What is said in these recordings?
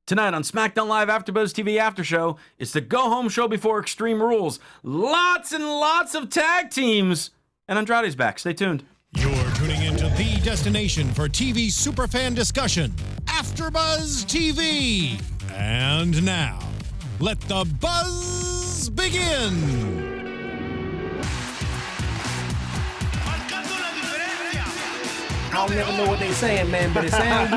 Tonight on SmackDown Live AfterBuzz TV After Show, it's the go-home show before Extreme Rules. Lots and lots of tag teams. And Andrade's back. Stay tuned. You're tuning into the destination for TV superfan discussion, AfterBuzz TV. And now, let the buzz begin. I don't never know what they saying, man, but it sounds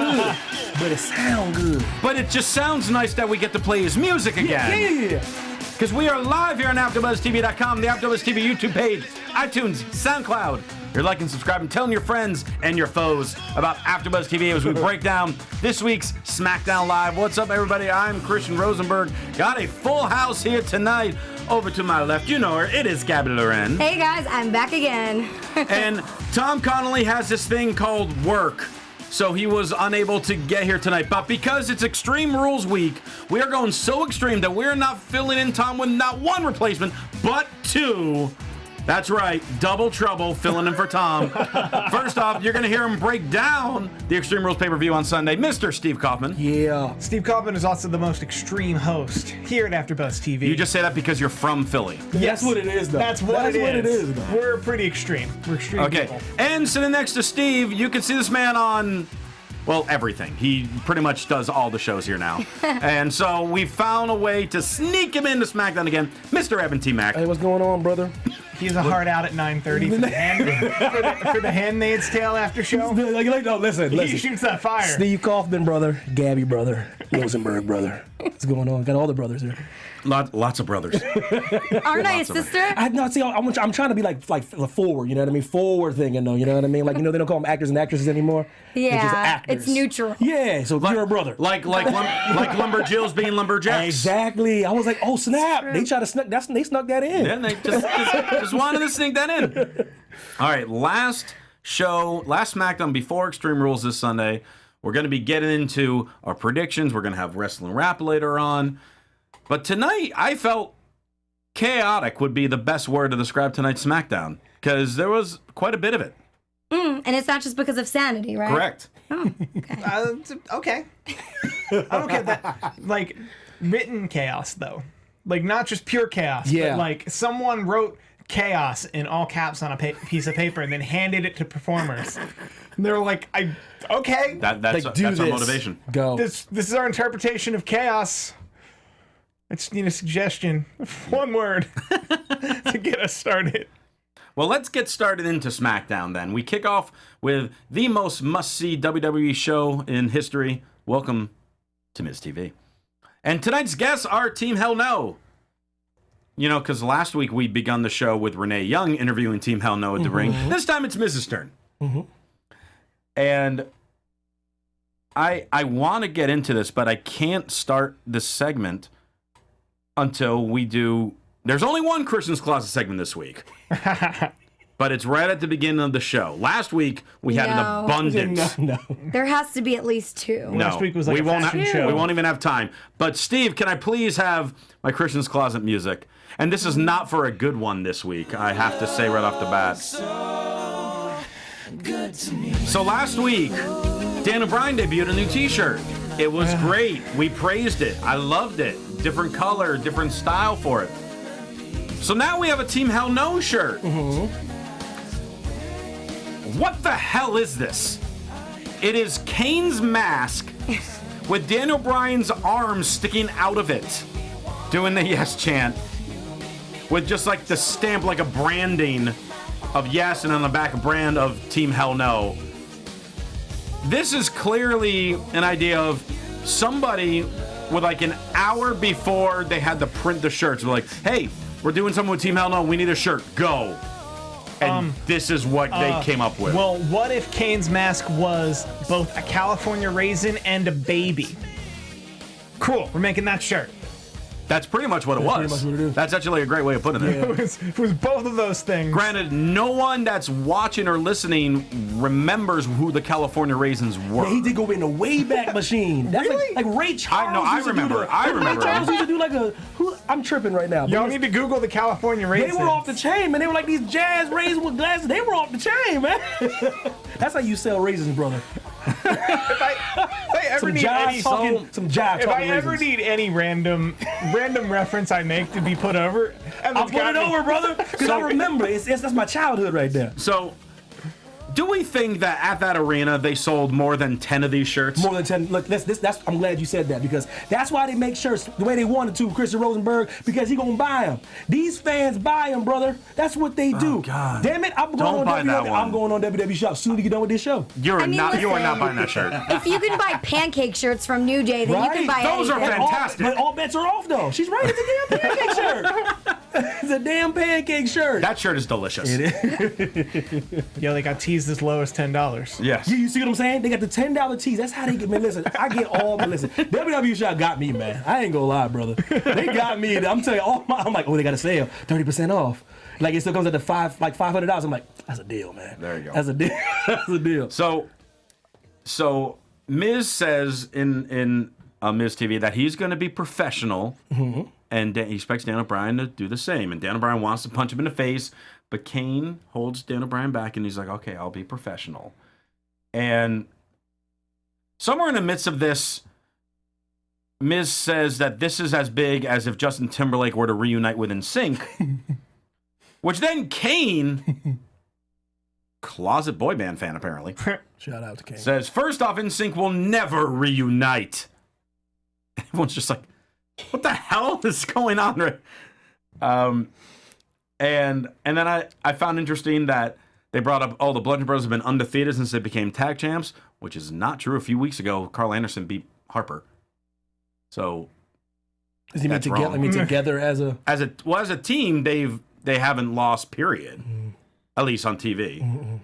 good. But it just sounds nice that we get to play his music again. Yeah. Because we are live here on AfterBuzzTV.com, the AfterBuzz TV YouTube page, iTunes, SoundCloud. You're liking, subscribing, telling your friends and your foes about AfterBuzz TV as we break down this week's SmackDown Live. What's up, everybody? I'm Christian Rosenberg. Got a full house here tonight. Over to my left, you know her. It is Gabby Loren. Hey guys, I'm back again. And Tom Connolly has this thing called work, so he was unable to get here tonight. But because it's Extreme Rules Week, we are going so extreme that we're not filling in Tom with not one replacement, but two. That's right, double trouble filling in for Tom. First off, you're going to hear him break down the Extreme Rules pay-per-view on Sunday. Mr. Steve Kaufmann. Yeah. Steve Kaufmann is also the most extreme host here at AfterBuzz TV. You just say that because you're from Philly. Yes. That's what it is, though. That's what it is. though. We're pretty extreme. We're extreme people. Okay, and sitting next to Steve, you can see this man on, well, everything. He pretty much does all the shows here now. And so we found a way to sneak him into SmackDown again. Mr. Evan T. Mack. Hey, what's going on, brother? He has a hard out at 9:30 for the Handmaid's Tale after show. Listen. He shoots that fire. Steve Kaufmann, brother. Gabby, brother. Rosenberg, brother. What's going on? Got all the brothers here. Lots of brothers. Aren't I a sister? I'm trying to be like forward, you know what I mean? Forward thinking, though, you know what I mean? Like, they don't call them actors and actresses anymore. They're just Yeah, actors. it's neutral. Yeah, so you're a brother. Like Lumberjills being Lumberjacks. Exactly. I was like, oh snap! True. They snuck that in. Yeah, they just wanted to sneak that in. All right, last SmackDown before Extreme Rules this Sunday. We're going to be getting into our predictions. We're going to have Wrestling Rap later on. But tonight, I felt chaotic would be the best word to describe tonight's SmackDown, because there was quite a bit of it. And it's not just because of Sanity, right? Correct. Oh, Okay. I don't get that. Like, written chaos, though. Like, not just pure chaos, Yeah. but like someone wrote chaos in all caps on a piece of paper and then handed it to performers. And they're like, okay. That's Like, do our this. motivation. Go. This is our interpretation of chaos. I just need a suggestion. One word to get us started. Well, let's get started into SmackDown then. We kick off with the most must-see WWE show in history. Welcome to Miz TV. And tonight's guests are Team Hell No. You know, because last week we begun the show with Renee Young interviewing Team Hell No at the ring. This time it's Miz's turn. And I want to get into this, but I can't start this segment until we do... There's only one Christian's Closet segment this week. But it's right at the beginning of the show. Last week, we had an No. abundance. No. there has to be at least two. No, Last week was like we a won't fashion have, show. We won't even have time. But Steve, can I please have my Christian's Closet music? And this is not for a good one this week, I have to say right off the bat. So last week, Dan O'Brien debuted a new T-shirt. It was great. We praised it. I loved it. Different color, different style for it. So now we have a Team Hell No shirt. What the hell is this? It is Kane's mask with Dan O'Brien's arms sticking out of it, doing the yes chant, with just like the stamp, like a branding of yes, and on the back a brand of Team Hell No. This is clearly an idea of somebody with like an hour before they had to print the shirts. We're like, hey, we're doing something with Team Hell No. We need a shirt. Go. And this is what they came up with. Well, what if Kane's mask was both a California raisin and a baby? Cool, we're making that shirt. That's pretty much what it was. pretty much what it is. That's actually a great way of putting it. It was both of those things. Granted, no one that's watching or listening remembers who the California Raisins were. Yeah, he did go in the Wayback Machine. That's Really? like Ray Charles. I used to do remember. the- I remember. Ray Charles used to do like a. I'm tripping right now. but Y'all listen, need to Google the California They raisins. were off the chain, man. They were like these jazz raisins with glasses. They were off the chain, man. That's how you sell raisins, brother. If ever need any some jive if I talking ever reasons. need any random reference I make to be put over, I'll put it over, brother, because I remember. That's my childhood right there. So, do we think that at that arena they sold more than 10 of these shirts? More than 10. Look, that's. I'm glad you said that, because that's why they make shirts the way they wanted to, Christian Rosenberg, because he gonna buy them. These fans buy them, brother. That's what they do. God. Damn it, I'm going on WWE. I'm going on WWE Shop soon to get done with this show. You are not listen, buying that shirt. If you can buy pancake shirts from New Day, then you can buy Those are anything. fantastic. But all bets are off, though. She's right. It's a damn pancake shirt. It's a damn pancake shirt. That shirt is delicious. It is. yeah, they got teased as low as $10. Yes. You see what I'm saying? They got the $10 tees. That's how they get. Man, listen, I get all. But listen, WWE Shop got me, man. I ain't gonna lie, brother. They got me. I'm telling you, I'm like, oh, they got a sale, 30% off. Like it still comes at the $500. I'm like, that's a deal, man. There you go. That's a deal. That's a deal. So Miz says in Miz TV that he's going to be professional, and he expects Dan O'Brien to do the same. And Dan O'Brien wants to punch him in the face, but Kane holds Dan O'Brien back, and he's like, okay, I'll be professional. And somewhere in the midst of this, Miz says that this is as big as if Justin Timberlake were to reunite with NSYNC, which then Kane, closet boy band fan apparently, Shout out to Kane. says, first off, NSYNC will never reunite. Everyone's just like, what the hell is going on? And then I found interesting that they brought up, the Bludgeon Brothers have been undefeated since they became tag champs, which is not true. A few weeks ago, Carl Anderson beat Harper. So Does he mean that's together? wrong. I mean together as a team, they haven't lost, period. At least on TV.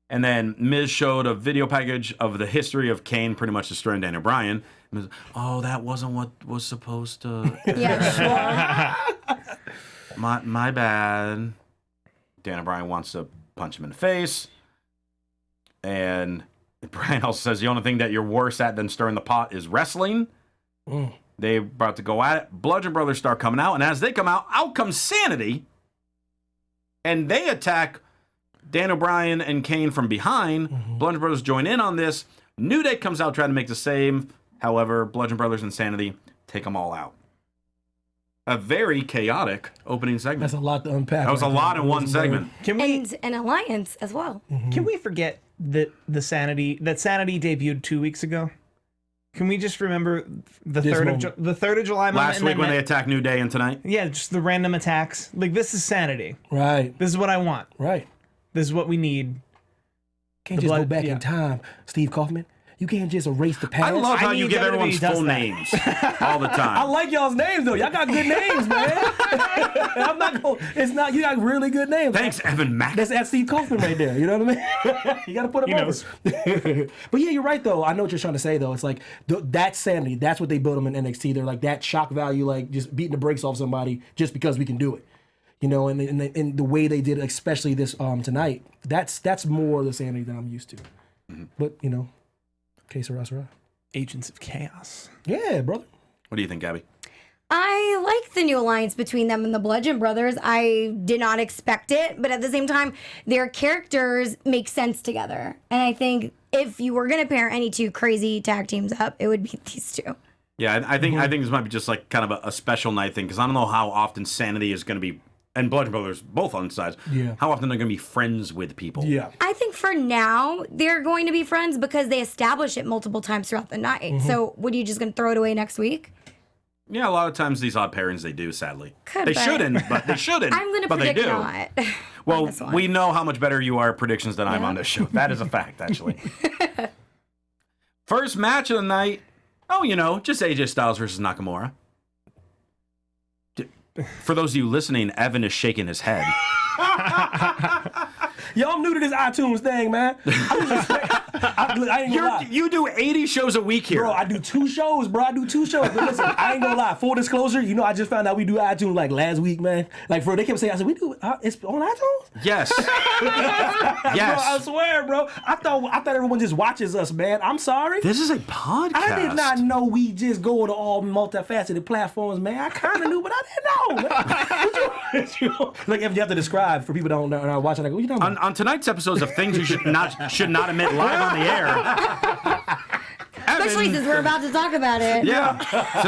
And then Miz showed a video package of the history of Kane pretty much destroying Daniel Bryan. Miz, that wasn't what was supposed to. Yeah, sure. My bad. Daniel Bryan wants to punch him in the face. And Bryan also says the only thing that you're worse at than stirring the pot is wrestling. They're about to go at it. Bludgeon Brothers start coming out. And as they come out comes Sanity. And they attack Dan O'Brien and Kane from behind. Bludgeon Brothers join in on this. New Day comes out trying to make the save. However, Bludgeon Brothers and Sanity take them all out. A very chaotic opening segment. That's a lot to unpack. That was a lot in one segment. And an alliance as well. Can we forget that Sanity debuted 2 weeks ago? Can we just remember the third of July moment? Last week when they attacked New Day and tonight? Yeah, just the random attacks. Like, this is Sanity. Right. This is what I want. Right. This is what we need. Can't just go back in time, Steve Kaufman. You can't just erase the past. I love how you give WWE everyone's does full that. names all the time. I like y'all's names though. Y'all got good names, man. I'm not going. It's not. You got really good names. Thanks, Evan Mack. That's Steve Kaufman right there. You know what I mean? You got to put him over. But yeah, you're right though. I know what you're trying to say though. It's like that's Sanity. That's what they built them in NXT. They're like that shock value, like just beating the brakes off somebody just because we can do it. You know, and the way they did it, especially this tonight. That's more the Sanity than I'm used to. But you know. Que sera, sera. Agents of Chaos. Yeah, brother. What do you think, Gabby? I like the new alliance between them and the Bludgeon Brothers. I did not expect it, but at the same time, their characters make sense together. And I think if you were going to pair any two crazy tag teams up, it would be these two. Yeah, I think this might be just like kind of a special night thing because I don't know how often Sanity is going to be, and Bludgeon Brothers both on sides. Yeah. How often they're going to be friends with people? Yeah. I think for now, they're going to be friends because they establish it multiple times throughout the night. So, what are you just going to throw it away next week? Yeah, a lot of times these odd pairings they do. Sadly, Could they be. shouldn't, but they shouldn't. I'm going to but they predict do. not. Well, we know how much better you are at predictions than I'm on this show. That is a fact, actually. First match of the night. Oh, you know, just AJ Styles versus Nakamura. For those of you listening, Evan is shaking his head. Yo, I'm new to this iTunes thing, man. I ain't gonna lie. You do 80 shows a week here. Bro, I do 2 shows, bro. But listen, I ain't gonna lie. Full disclosure, you know, I just found out we do iTunes like last week, man. Like, bro, they kept saying, I said, we do, it's on iTunes? Yes. Yes. Bro, I swear, bro. I thought everyone just watches us, man. I'm sorry. This is a podcast. I did not know we just go to all multifaceted platforms, man. I kind of knew, but I didn't know, man. Like, if you have to describe for people that aren't watching, like, what you talking about? On tonight's episodes of things you should not admit live on the air. Especially since we're about to talk about it. Yeah,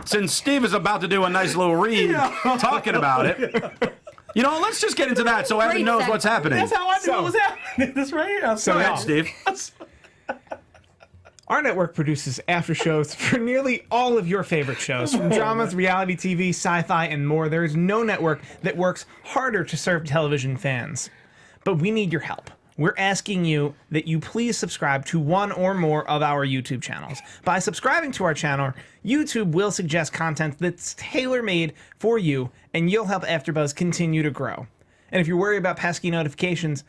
since Steve is about to do a nice little read talking about it. You know, let's just get into that so Evan knows what's happening. That's how I knew what was happening. This right here. So Go ahead, y'all, Steve. our network produces after shows for nearly all of your favorite shows, from dramas, reality TV, sci-fi, and more. There is no network that works harder to serve television fans. But we need your help. We're asking you that you please subscribe to one or more of our YouTube channels. By subscribing to our channel, YouTube will suggest content that's tailor-made for you, and you'll help AfterBuzz continue to grow. And if you're worried about pesky notifications,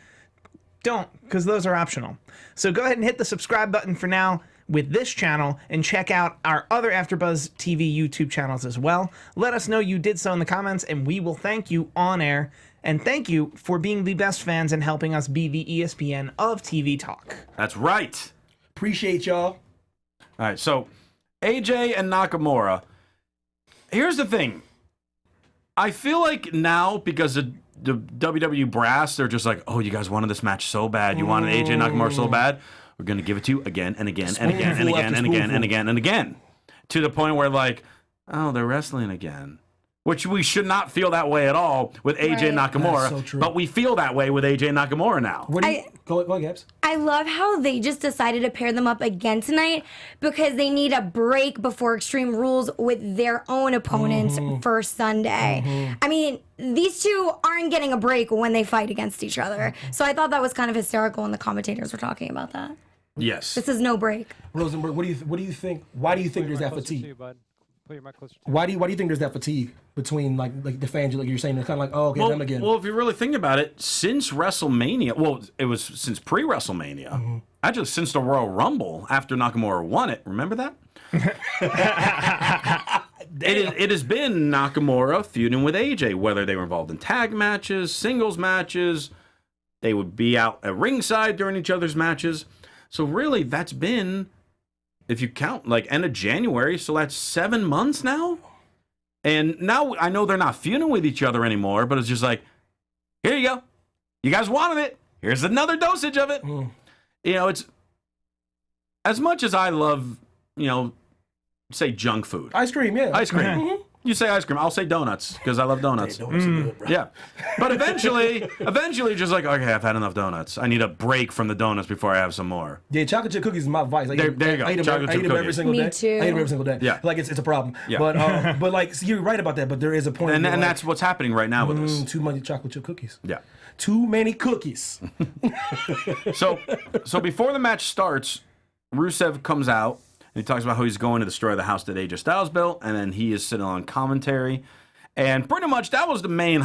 don't, because those are optional. So go ahead and hit the subscribe button for now with this channel, and check out our other AfterBuzz TV YouTube channels as well. Let us know you did so in the comments, and we will thank you on air. And thank you for being the best fans and helping us be the ESPN of TV talk. That's right. Appreciate y'all. All right, so AJ and Nakamura. Here's the thing. I feel like now, because the WWE brass, they're just like, oh, you guys wanted this match so bad. You wanted AJ and Nakamura so bad. We're going to give it to you again and again and again and again and again and again and again. To the point where, like, oh, they're wrestling again. Which we should not feel that way at all with AJ and Nakamura. That's so true. But we feel that way with AJ and Nakamura now. What do you, go ahead, Gabs. I love how they just decided to pair them up again tonight because they need a break before Extreme Rules with their own opponents for Sunday. I mean, these two aren't getting a break when they fight against each other. So I thought that was kind of hysterical when the commentators were talking about that. Yes. This is no break. Rosenberg, what do you think? Why do you think there's that fatigue? Why do you think there's that fatigue between like the fans? Like you're saying, they're kind of like, oh, okay, them again. Well, if you really think about it, since WrestleMania, well, it was since pre-WrestleMania, actually since the Royal Rumble after Nakamura won it. Remember that? It has been Nakamura feuding with AJ, whether they were involved in tag matches, singles matches. They would be out at ringside during each other's matches. So really, that's been, if you count, like end of January, so that's 7 months now. And now I know they're not feuding with each other anymore, but it's just like, here you go. You guys wanted it. Here's another dosage of it. You know, it's, as much as I love, you know, say junk food. Ice cream, yeah. Ice cream. You say ice cream, I'll say donuts, because I love donuts. Donuts are good, bro. Yeah. But eventually, just like, okay, I've had enough donuts. I need a break from the donuts before I have some more. Yeah, chocolate chip cookies is my vice. There you go. I eat Chocolate chip them every cookies. single day. Me too. I eat them every single day. Yeah. Like it's a problem. Yeah. But like so you're right about that. But there is a point. And where, like, that's what's happening right now with this. too many chocolate chip cookies. Yeah. Too many cookies. So before the match starts, Rusev comes out and he talks about how he's going to destroy the house that AJ Styles built, and then he is sitting on commentary. And pretty much that was the main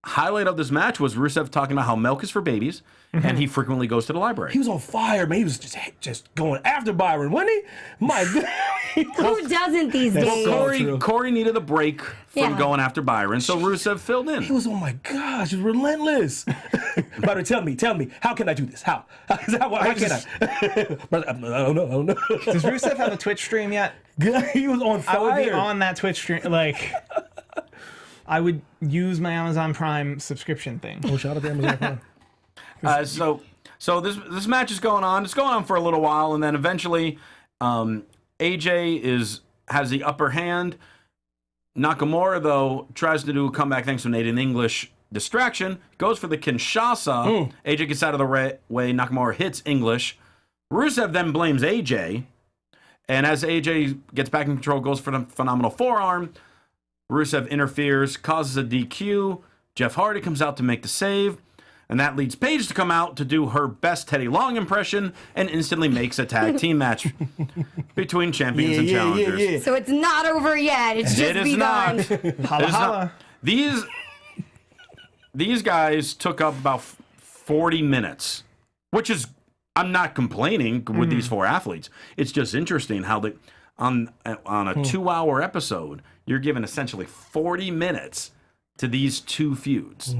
highlight of this match, was Rusev talking about how milk is for babies, and he frequently goes to the library. He was on fire, man. He was just going after Byron, wasn't he? My God. Who doesn't these days? true. Corey needed a break from going after Byron, so Rusev filled in. He was, oh my gosh, he was relentless. Byron, tell me, how can I do this? How can I? Brother, I don't know. Does Rusev have a Twitch stream yet? He was on fire. I would be on that Twitch stream. Like, I would use my Amazon Prime subscription thing. Oh, shout out to Amazon Prime. So this match is going on. It's going on for a little while, and then eventually, AJ has the upper hand. Nakamura, though, tries to do a comeback thanks to an Aiden English distraction. Goes for the Kinshasa. AJ gets out of the way. Nakamura hits English. Rusev then blames AJ. And as AJ gets back in control, goes for the phenomenal forearm. Rusev interferes, causes a DQ. Jeff Hardy comes out to make the save. And that leads Paige to come out to do her best Teddy Long impression and instantly makes a tag team match between champions and challengers. Yeah. So it's not over yet. It's just It is begun. not. Holla, It is holla. not. These guys took up about 40 minutes, which is, I'm not complaining with these four athletes. It's just interesting how they, on a 2-hour episode, you're given essentially 40 minutes to these two feuds.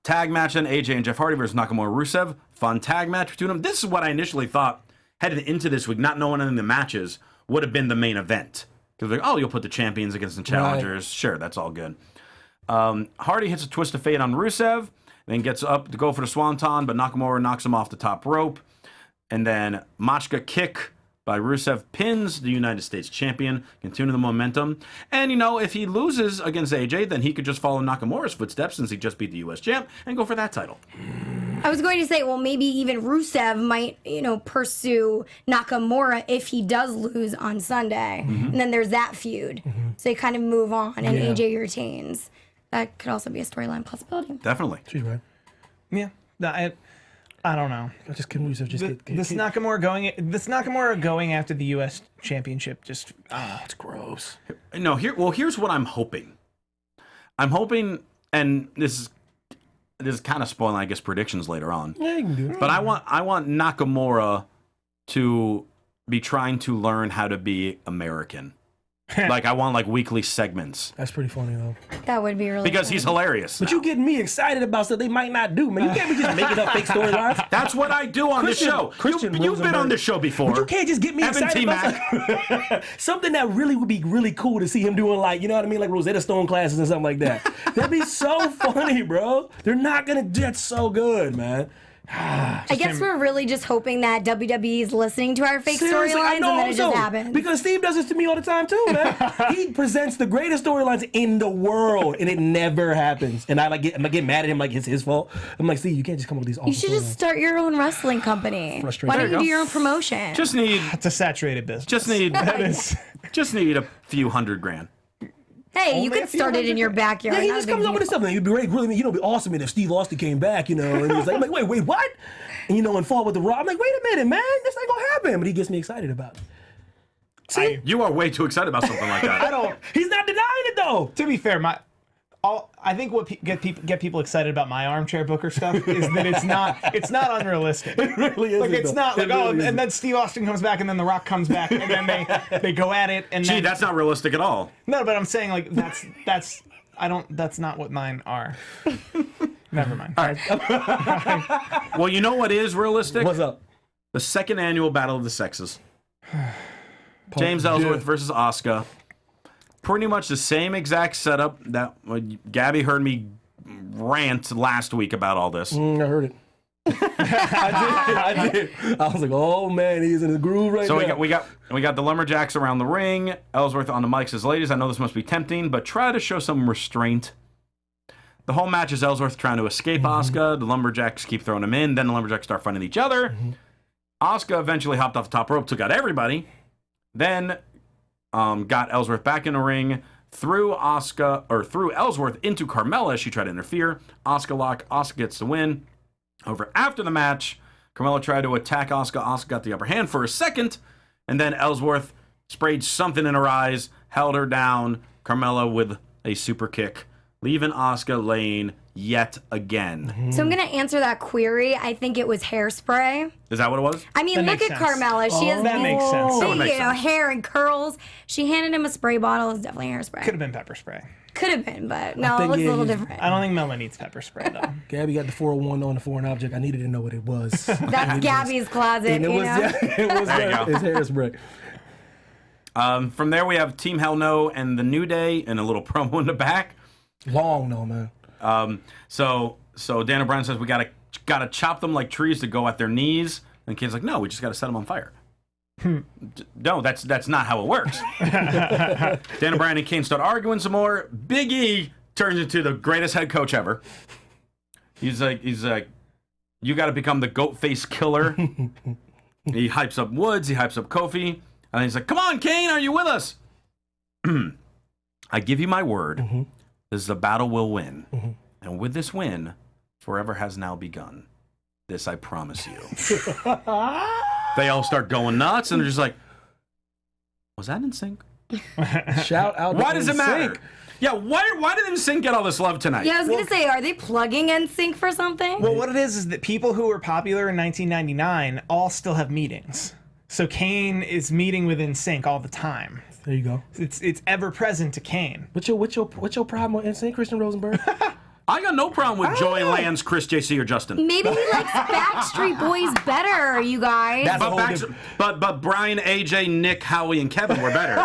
Tag match then, AJ and Jeff Hardy versus Nakamura Rusev. Fun tag match between them. This is what I initially thought, headed into this week, not knowing any of the matches, would have been the main event. Because like, oh, you'll put the champions against the challengers. Right. Sure, that's all good. Hardy hits a twist of fate on Rusev. then gets up to go for the swanton, but Nakamura knocks him off the top rope. And then Machka kick by Rusev pins the United States champion, continue the momentum. And, if he loses against AJ, then he could just follow Nakamura's footsteps since he just beat the U.S. champ and go for that title. I was going to say, well, maybe even Rusev might, pursue Nakamura if he does lose on Sunday. And then there's that feud. So they kind of move on and AJ retains. That could also be a storyline possibility. Definitely. She's right. Yeah. I don't know. I just couldn't Rusev just This Nakamura going after the U.S. championship just it's gross. No, here's what I'm hoping. I'm hoping, and this is kind of spoiling, I guess, predictions later on. Yeah, you can do it. But I want Nakamura to be trying to learn how to be American. I want weekly segments That's pretty funny though. That would be really because he's hilarious. But now. you getting me excited about stuff they might not do, man. You can't be just making up fake storylines. That's what I do on the show. Christian You've been on Rosenberg. this show before. But you can't just get me Evan excited T. about Mack. something that really would be really cool to see him doing, like Rosetta Stone classes and something like that. That'd be so funny, bro. They're not gonna do that. So good, man. I guess we're really just hoping that WWE is listening to our fake Seriously, I storylines and know then it just also, happens. because Steve does this to me all the time too, man. He presents the greatest storylines in the world, and it never happens. And I get mad at him like it's his fault. I'm like, Steve, you can't just come up with these awful You should just start your own wrestling company. Frustrating. Why don't There you you do go. your own promotion? Just need it's a saturated business. just need a few $100,000. Hey, you Only could a few start it in hundred your grand. backyard. Yeah, he not a just big comes up with this deal. stuff. And it'd be really, it'd be awesome if Steve Austin came back, and he's like, wait, what? And and fought with the Raw. I'm like, wait a minute, man, this ain't gonna happen. But he gets me excited about it. See, You are way too excited about something like that. I don't. he's not denying it though. To be fair, I think what get people excited about my armchair booker stuff is that it's not unrealistic. It really is. It's not like and then Steve Austin comes back and then The Rock comes back and then they go at it and Gee, then that's not realistic at all. no, but I'm saying that's not what mine are. Never mind. All right. Well, you know what is realistic? What's up? The second annual Battle of the Sexes. James Ellsworth versus Asuka. Pretty much the same exact setup that Gabby heard me rant last week about all this. I heard it. I did. I was like, oh man, he's in his groove right So now. we got the Lumberjacks around the ring. Ellsworth on the mic says, "Ladies, I know this must be tempting, but try to show some restraint." The whole match is Ellsworth trying to escape Asuka. The Lumberjacks keep throwing him in. Then the Lumberjacks start fighting each other. Asuka eventually hopped off the top rope, took out everybody. Then got Ellsworth back in the ring, threw Ellsworth into Carmella. She tried to interfere. Asuka lock. Asuka gets the win. Over after the match, Carmella tried to attack Asuka. Asuka got the upper hand for a second, and then Ellsworth sprayed something in her eyes, held her down. Carmella with a super kick, leaving Asuka laying yet again. So I'm going to answer that query. I think it was hairspray. Is that what it was? I mean, That look makes at sense. Carmella. She has that makes sense. That would make sense. hair and curls. She handed him a spray bottle. It's definitely hairspray. Could have been pepper spray. Could have been, but no, it think, looks yeah, a little he's- different. I don't think Mela needs pepper spray though. Gabby got the 401 on the foreign object. I needed to know what it was. That's Gabby's closet, And it you was, know? it was There you go. it's hairspray. From there, we have Team Hell No and the New Day and a little promo in the back. Long though, man. So Dan O'Brien says we gotta chop them like trees to go at their knees. And Kane's like, no, we just gotta set them on fire. No, that's not how it works. Dan O'Brien and Kane start arguing some more. Big E turns into the greatest head coach ever. He's like, you got to become the goat face killer. He hypes up Woods. He hypes up Kofi. And he's like, come on, Kane, are you with us? I give you my word. This is a battle we'll win. And with this win, forever has now begun. This I promise you. They all start going nuts, and they're just like, was that in sync? Shout out. Why to does it NSYNC. matter? Yeah, why did NSYNC get all this love tonight? Yeah, I was going to say, are they plugging NSYNC for something? Well, what it is that people who were popular in 1999 all still have meetings. So Kane is meeting with NSYNC all the time. There you go. It's ever present to Kane. What's your problem with NSYNC, Christian Rosenberg? I got no problem with Joey, Lance, Chris, JC, or Justin. Maybe he likes Backstreet Boys better, you guys. That's a But, whole back, different- but Brian, AJ, Nick, Howie, and Kevin were better.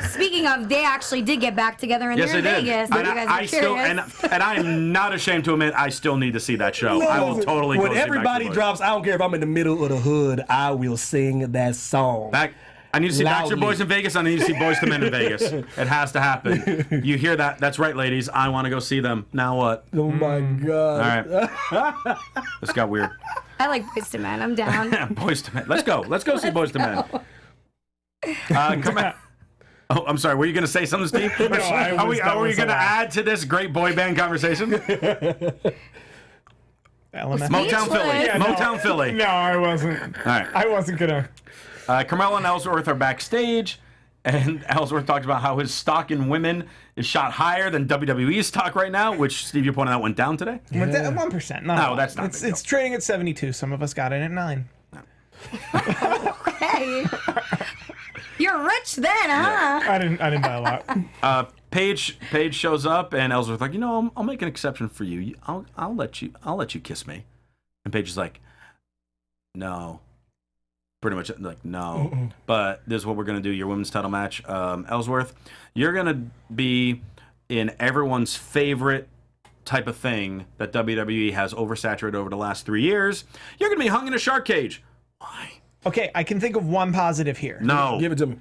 speaking of, they actually did get back together and Yes, they're they in did. Vegas. And if you guys I are still, curious. and I am not ashamed to admit, I still need to see that show. I will totally go When see everybody Backstreet Boys. drops, I don't care if I'm in the middle of the hood, I will sing that song. I need to see Loudly. Backstreet Boys in Vegas. I need to see Boys II Men in Vegas. It has to happen. You hear that? That's right, ladies. I want to go see them. Now what? Oh my God. All right. This got weird. I like Boyz II Men. I'm down. Boys II Men. Let's go. Let's go see Boys II Men. Come on. Oh, I'm sorry. Were you going to say something, Steve? Are we going to add to this great boy band conversation? Motown Philly. Yeah, Motown Philly. No, I wasn't. All right. I wasn't gonna. Carmelo and Ellsworth are backstage, and Ellsworth talks about how his stock in women is shot higher than WWE's stock right now, which Steve, you pointed out, went down today. 1%. No, that's not. It's trading at 72. Some of us got in at 9. Hey. You're rich then, huh? I didn't buy a lot. Paige shows up, and Ellsworth's like, I'll make an exception for you. I'll let you kiss me. And Paige is like, no. Pretty much like, no. But this is what we're gonna do. Your women's title match, Ellsworth. You're gonna be in everyone's favorite type of thing that WWE has oversaturated over the last 3 years. You're gonna be hung in a shark cage. Why? Okay, I can think of one positive here. No. Give it to me.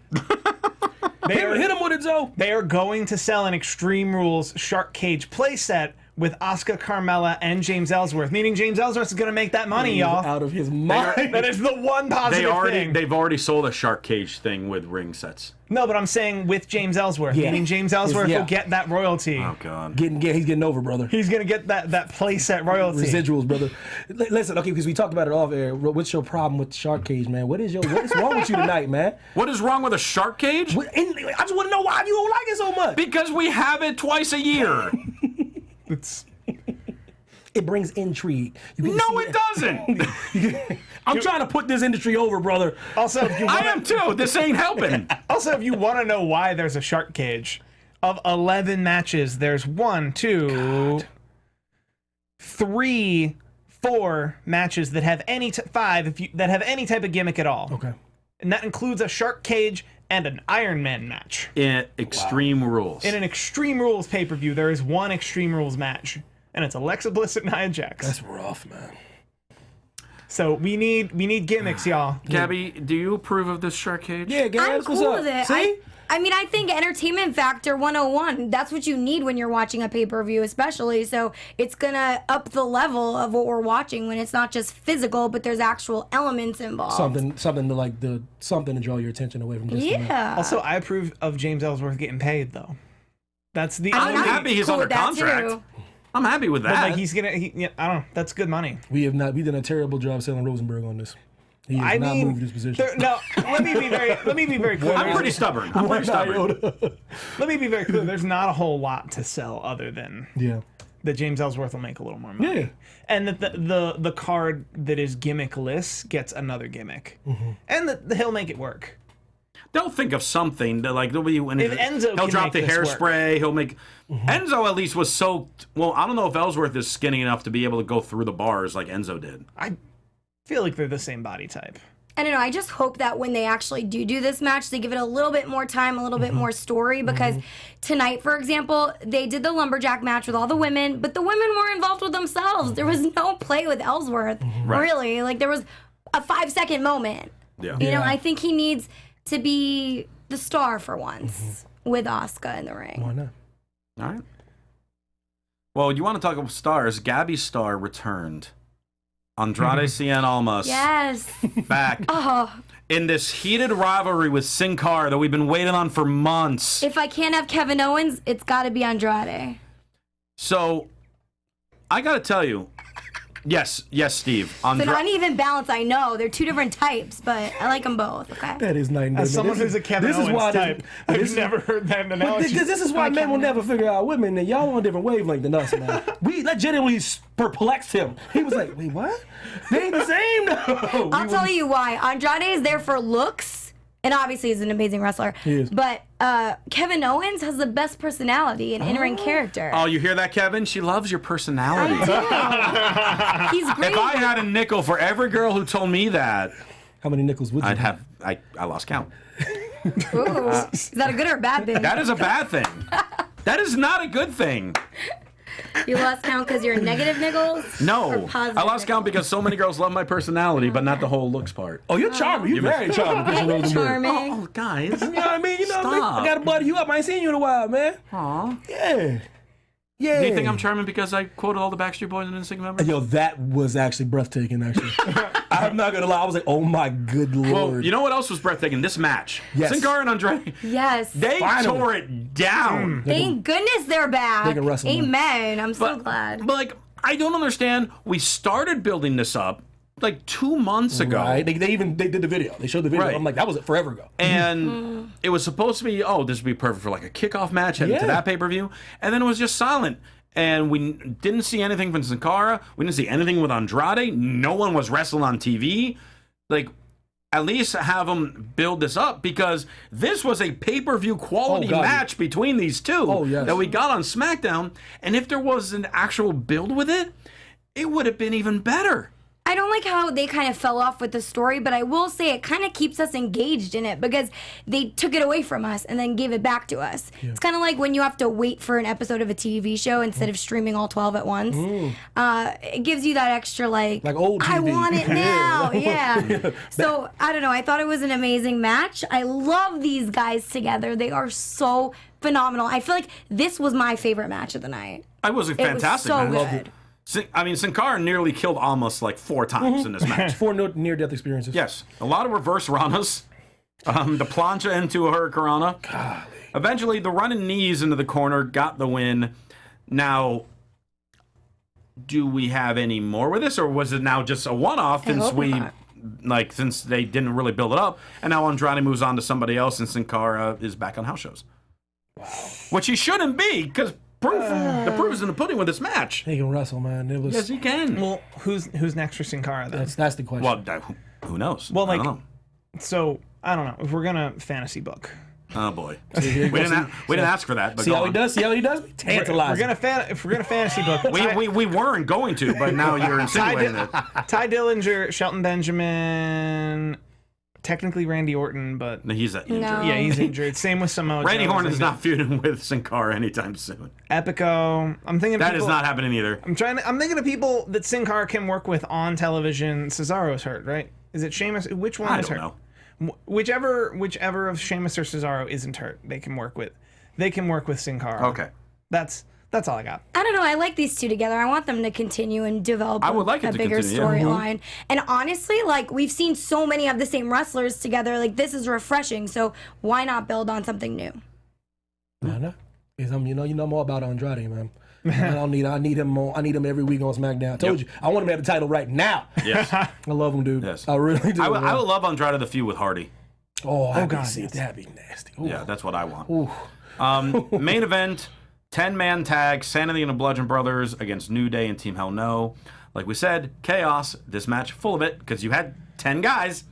Hit him with it, Joe. They are going to sell an Extreme Rules Shark Cage playset with Asuka, Carmella, and James Ellsworth, meaning James Ellsworth is going to make that money, He's y'all. out of his mind. That is the one positive thing. They've already sold a shark cage thing with ring sets. No, but I'm saying with James Ellsworth, Yeah. meaning James Ellsworth Yeah. will get that royalty. Oh God. He's getting over, brother. He's going to get that playset royalty. Residuals, brother. Listen, okay, because we talked about it off air. What's your problem with Shark Cage, man? What is wrong with you tonight, man? What is wrong with a shark cage? I just want to know why you don't like it so much. Because we have it twice a year. It brings intrigue. No, it doesn't. I'm trying to put this industry over, brother. Also, if you I wanna, am too. This ain't helping. also, if you want to know why there's a shark cage, of 11 matches, there's 1, 2, 3, 4 matches that have any 5 that have any type of gimmick at all. Okay. And that includes a shark cage and an Iron Man match. In Extreme Rules. In an Extreme Rules pay-per-view, there is one Extreme Rules match, and it's Alexa Bliss at Nia Jax. That's rough, man. So we need gimmicks, y'all. Gabby, do you approve of this shark cage? Yeah, I'm guys, what's cool up? with it. See? I mean, I think entertainment factor 101. That's what you need when you're watching a pay-per-view, especially. So it's gonna up the level of what we're watching when it's not just physical, but there's actual elements involved. Something to draw your attention away from just the match. Yeah. Also, I approve of James Ellsworth getting paid, though. That's the I mean, only. I'm happy he's cool under with that, contract. too. I'm happy with But that. like he's gonna, I don't know. That's good money. We done a terrible job selling Rosenberg on this. He has I not mean, moved his position. no. Let me be very clear. I'm pretty stubborn. I'm pretty stubborn. Let me be very clear. There's not a whole lot to sell other than Yeah. that James Ellsworth will make a little more money. Yeah. And that the card that is gimmickless gets another gimmick, and that he'll make it work. They'll think of something that like there'll be when If Enzo he'll can drop the make this hairspray. He'll make Enzo at least was so well. I don't know if Ellsworth is skinny enough to be able to go through the bars like Enzo did. I feel like they're the same body type. I don't know. I just hope that when they actually do this match, they give it a little bit more time, a little bit more story. Because tonight, for example, they did the Lumberjack match with all the women, but the women were involved with themselves. There was no play with Ellsworth, really. Like, there was a 5-second moment. Yeah. You know, I think he needs to be the star for once with Asuka in the ring. Why not? All right. Well, you want to talk about stars? Gabby's star returned. Andrade Cien Almas Yes. back Oh, in this heated rivalry with Sin Cara that we've been waiting on for months. if I can't have Kevin Owens, it's got to be Andrade. So, I got to tell you, yes, Steve. It's an uneven balance, I know. They're two different types, but I like them both, okay? That is night and day. As man. someone This who's is- a Kevin this is Owens why type, I've never heard that But analogy. this is why men will never figure out women, and y'all on a different wavelength than us, man. We legitimately perplexed him. He was like, wait, what? They ain't the same, though. I'll tell you why. Andrade is there for looks, and obviously he's an amazing wrestler. He is. But Kevin Owens has the best personality and in-ring character. Oh, you hear that, Kevin? She loves your personality. He's great. If I had a nickel for every girl who told me that, How many nickels would you I lost count. Ooh. Is that a good or a bad thing? That is a bad thing. That is not a good thing. You lost count because you're negative niggles? No, Or positive I lost count because so many girls love my personality, but not the whole looks part. Oh, you're charming. You're very charming, Christian You're Rosenberg. charming. Oh, guys. You know what I mean? You know what I mean? Stop. I gotta butter you up. I ain't seen you in a while, man. Aw. Yeah. Yeah. Do you think I'm charming because I quoted all the Backstreet Boys and NSYNC members? Yo, that was actually breathtaking, actually. I'm not gonna lie. I was like, oh my good lord. Well, you know what else was breathtaking? This match. Yes. Sin Cara and Andrade. Yes. They Finally. tore it down. Thank goodness they're back. They can wrestle, man. Amen. I'm so glad. But like, I don't understand. We started building this up like 2 months ago. Right? They did the video. They showed the video. Right. I'm like, that was forever ago. And it was supposed to be, this would be perfect for like a kickoff match heading to Yeah. that pay-per-view. And then it was just silent. And we didn't see anything from Sin Cara. We didn't see anything with Andrade. No one was wrestling on TV. Like, at least have them build this up, because this was a pay-per-view quality God. match between these two Oh, yes. that we got on SmackDown. And if there was an actual build with it, it would have been even better. I don't like how they kind of fell off with the story, but I will say it kind of keeps us engaged in it because they took it away from us and then gave it back to us. It's kind of like when you have to wait for an episode of a TV show instead of streaming all 12 at once. It gives you that extra like old I TV. want it now. Yeah. So I don't know. I thought it was an amazing match. I love these guys together. They are so phenomenal. I feel like this was my favorite match of the night. It was a It was fantastic so match. good. Sin Cara nearly killed Almas like 4 times in this match. 4 near-death experiences. Yes, a lot of reverse ranas. The plancha into her Karana. Eventually, the running knees into the corner got the win. Now, do we have any more with this, or was it now just a one-off since they didn't really build it up, and now Andrade moves on to somebody else, and Sin Cara is back on house shows? Wow. Which he shouldn't be, because the proof is in the pudding with this match. He can wrestle, man. It was. Yes, he can. Well, who's next for Sin Cara then? That's the question. Well, who knows? Well, I like, don't know. So I don't know if we're gonna fantasy book. Oh boy, we didn't ask for that. But See go how he on. does? See how he does? Tantalizing. If we're gonna fantasy book, We weren't going to, but now you're insinuating it. Ty Dillinger, Shelton Benjamin, technically Randy Orton, but No, he's injured. No. yeah, he's injured. Same with Samoa Randy Joe. Orton is not feuding with Sin Cara anytime soon. Epico. I'm thinking That is people, not happening either. I'm thinking of people that Sin Cara can work with on television. Cesaro's hurt, right? Is it Sheamus? Which one I is don't hurt? know. Whichever of Sheamus or Cesaro isn't hurt, they can work with. They can work with Sin Cara. Okay. That's all I got. I don't know. I like these two together. I want them to continue and develop I would like it a to bigger continue, yeah. storyline. And honestly, like we've seen so many of the same wrestlers together. Like this is refreshing. So why not build on something new? Why not? Because you know I'm all about Andrade, man. I need him more. I need him every week on SmackDown. I told you, I want him to have the title right now. Yes. I love him, dude. Yes. I really do. I would man. love Andrade the feud with Hardy. Oh God, yes. that'd be nasty. Ooh. Yeah, that's what I want. Ooh. Main event, 10-man tag, Sanity and the Bludgeon Brothers against New Day and Team Hell No. Like we said, chaos. This match full of it because you had 10 guys,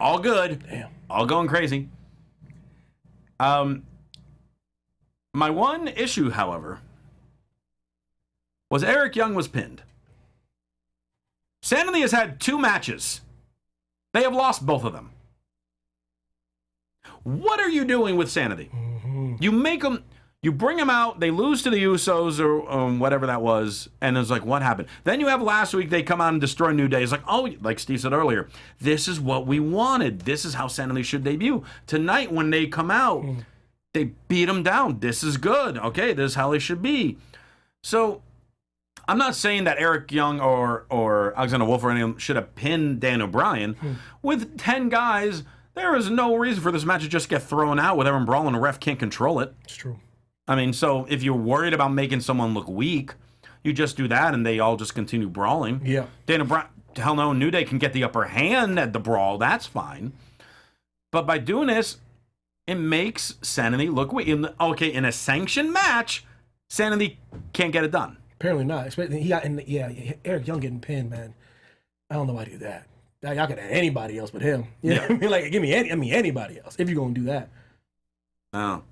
all good, all going crazy. My one issue, however, was Eric Young was pinned. Sanity has had 2 matches. They have lost both of them. What are you doing with Sanity? You make them, you bring them out, they lose to the Usos or whatever that was, and it's like, what happened? Then you have last week, they come out and destroy New Day. It's like, oh, like Steve said earlier, this is what we wanted. This is how Sanity should debut. Tonight, when they come out, they beat them down. This is good. Okay, this is how they should be. So, I'm not saying that Eric Young or Alexander Wolf or any of them should have pinned Dan O'Brien. With 10 guys, there is no reason for this match to just get thrown out with everyone brawling and the ref can't control it. It's true. I mean, so if you're worried about making someone look weak, you just do that and they all just continue brawling. Yeah. Dan O'Brien, hell no, New Day can get the upper hand at the brawl. That's fine. But by doing this, it makes Sanity look weak. In a sanctioned match, Sanity can't get it done. Apparently not. Especially Eric Young getting pinned, man. I don't know why I do that. Y'all could have anybody else but him. You know what I mean? Like, give me anybody else if you're gonna do that. Oh.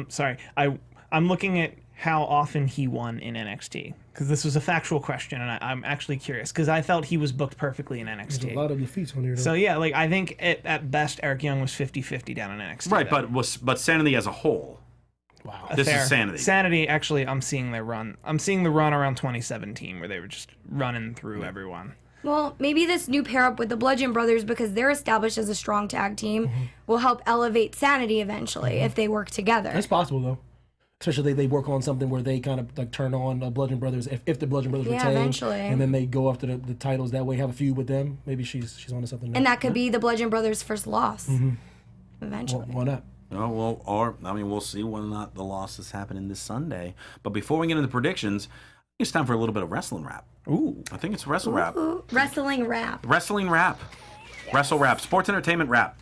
Sorry. I'm looking at how often he won in NXT? Because this was a factual question, and I'm actually curious, because I felt he was booked perfectly in NXT. There's a lot of defeats on here, though. So, yeah, like, I think at best, Eric Young was 50-50 down in NXT. Right, though. but Sanity as a whole. Wow. This Fair. is Sanity. Sanity, actually, I'm seeing their run. I'm seeing the run around 2017 where they were just running through everyone. Well, maybe this new pair up with the Bludgeon Brothers, because they're established as a strong tag team, will help elevate Sanity eventually if they work together. That's possible, though. Especially they work on something where they kind of like turn on Bludgeon Brothers if the Bludgeon Brothers retain, eventually. and then they go after the titles that way, have a feud with them. Maybe she's onto something. And that could be the Bludgeon Brothers' first loss. Eventually. Why not? Oh, well, or, I mean, we'll see whether or not the loss is happening this Sunday. But before we get into predictions, it's time for a little bit of wrestling rap. Ooh. I think it's wrestle rap. Ooh, wrestling rap. Wrestling rap. Yes. Wrestle rap. Sports entertainment rap.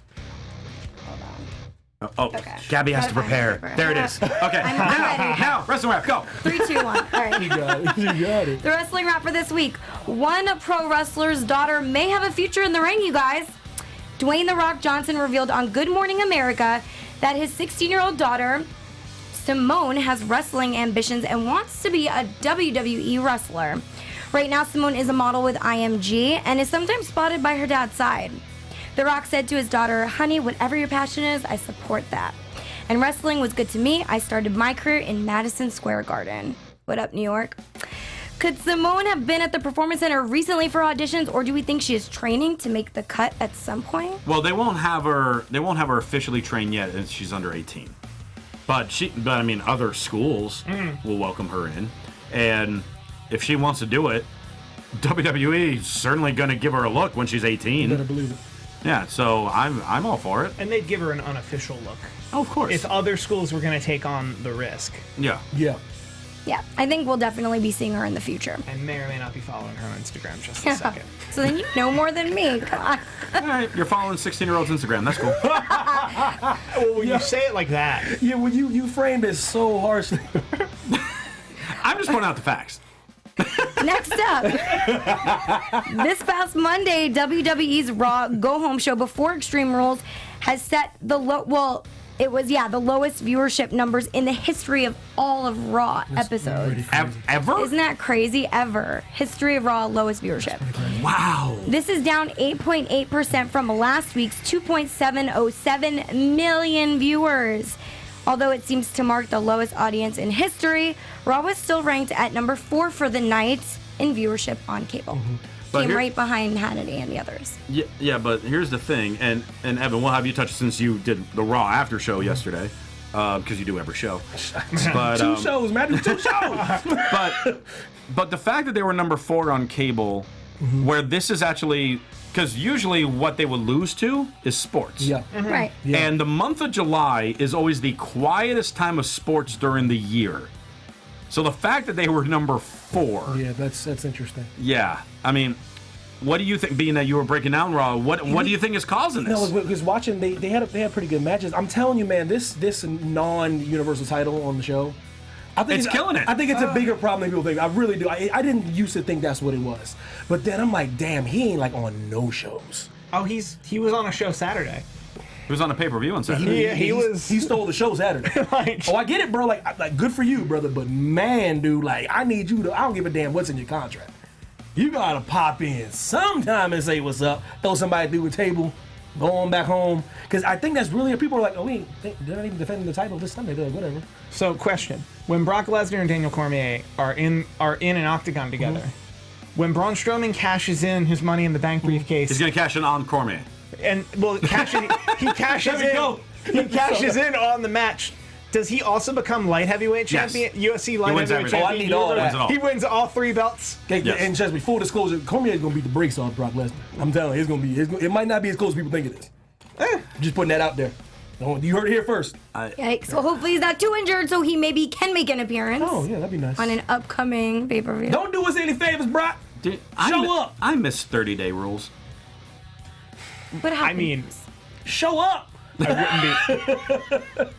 Okay. Gabby has to Gotta find prepare. the paper. There it is. Okay. I'm ready. Now, wrestling rap, go. 3, 2, 1. All right. You got it. The wrestling rap for this week. One pro wrestler's daughter may have a future in the ring, you guys. Dwayne "The Rock" Johnson revealed on Good Morning America that his 16-year-old daughter, Simone, has wrestling ambitions and wants to be a WWE wrestler. Right now, Simone is a model with IMG and is sometimes spotted by her dad's side. The Rock said to his daughter, "Honey, whatever your passion is, I support that. And wrestling was good to me. I started my career in Madison Square Garden." What up, New York? Could Simone have been at the Performance Center recently for auditions, or do we think she is training to make the cut at some point? Well, they won't have her officially trained yet as she's under 18. But I mean, other schools will welcome her in. And if she wants to do it, WWE is certainly going to give her a look when she's 18. You better believe it. Yeah, so I'm all for it. And they'd give her an unofficial look. Oh, of course. If other schools were going to take on the risk. Yeah. Yeah. Yeah, I think we'll definitely be seeing her in the future. And may or may not be following her on Instagram just a second. So then you know more than me. Come on. All right, you're following 16-year-old's Instagram. That's cool. Well, when you say it like that. Yeah, well, you framed it so harshly. I'm just pointing out the facts. Next up, this past Monday, WWE's Raw Go Home show before Extreme Rules has set the lowest viewership numbers in the history of all of Raw episodes. Ever? Isn't that crazy? Ever. History of Raw, lowest viewership. Wow. This is down 8.8% from last week's 2.707 million viewers. Although it seems to mark the lowest audience in history, Raw was still ranked at number 4 for the night in viewership on cable. But Came right behind Hannity and the others. Yeah, but here's the thing, and Evan, we'll have you touch since you did the Raw after show yesterday, because you do every show. But, 2 shows, man. 2 shows. but the fact that they were number 4 on cable, where this is actually, because usually what they would lose to is sports. Yeah. Right. Yeah. And the month of July is always the quietest time of sports during the year. So the fact that they were number 4. Yeah, that's interesting. Yeah. I mean, what do you think, being that you were breaking down Raw, what do you think is causing this? No, because watching, they had pretty good matches. I'm telling you, man, this non-universal title on the show, I think It's killing it. I think it's a bigger problem than people think. I really do. I didn't used to think that's what it was, but then I'm like, damn, he ain't like on no shows. Oh, he was on a show Saturday. He was on a pay-per-view on Saturday. He stole the show Saturday. Like- I get it, bro. Like good for you, brother. But man, dude, like I need you to. I don't give a damn what's in your contract. You gotta pop in sometime and say what's up. Throw somebody through a table. Go on back home. Because I think that's really people are like, oh, they're not even defending the title this Sunday. They're like, whatever. So, question: when Brock Lesnar and Daniel Cormier are in an octagon together, when Braun Strowman cashes in his Money in the Bank briefcase, He's going to cash in on Cormier. and well, he cashes There we in. go. He cashes in on the match. Does he also become light heavyweight Yes. champion? UFC light wins heavyweight everything. champion? Oh, I need all that. Wins it all. He wins all 3 belts. Yes. And just full disclosure, Cormier's gonna beat the brakes off Brock Lesnar. I'm telling you, it might not be as close as people think it is. Just putting that out there. You heard it here first. Yikes. So hopefully he's not too injured so he maybe can make an appearance Oh yeah, that'd be nice. on an upcoming pay-per-view. Don't do us any favors, Brock. Dude, Show up. I miss 30-day rules. What I happens? mean, Show up.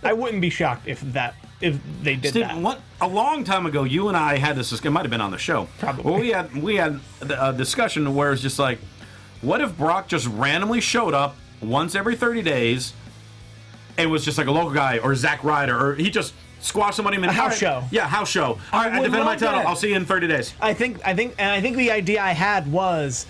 I wouldn't be shocked if they did Steve, that. a long time ago, you and I had this. It might have been on the show. Probably. Well, we had a discussion where it's just like, what if Brock just randomly showed up once every 30 days, and was just like a local guy or Zack Ryder, or he just squash somebody in a house show. Yeah, house show. All right, I would defend my love title. that. I'll see you in 30 days. I think the idea I had was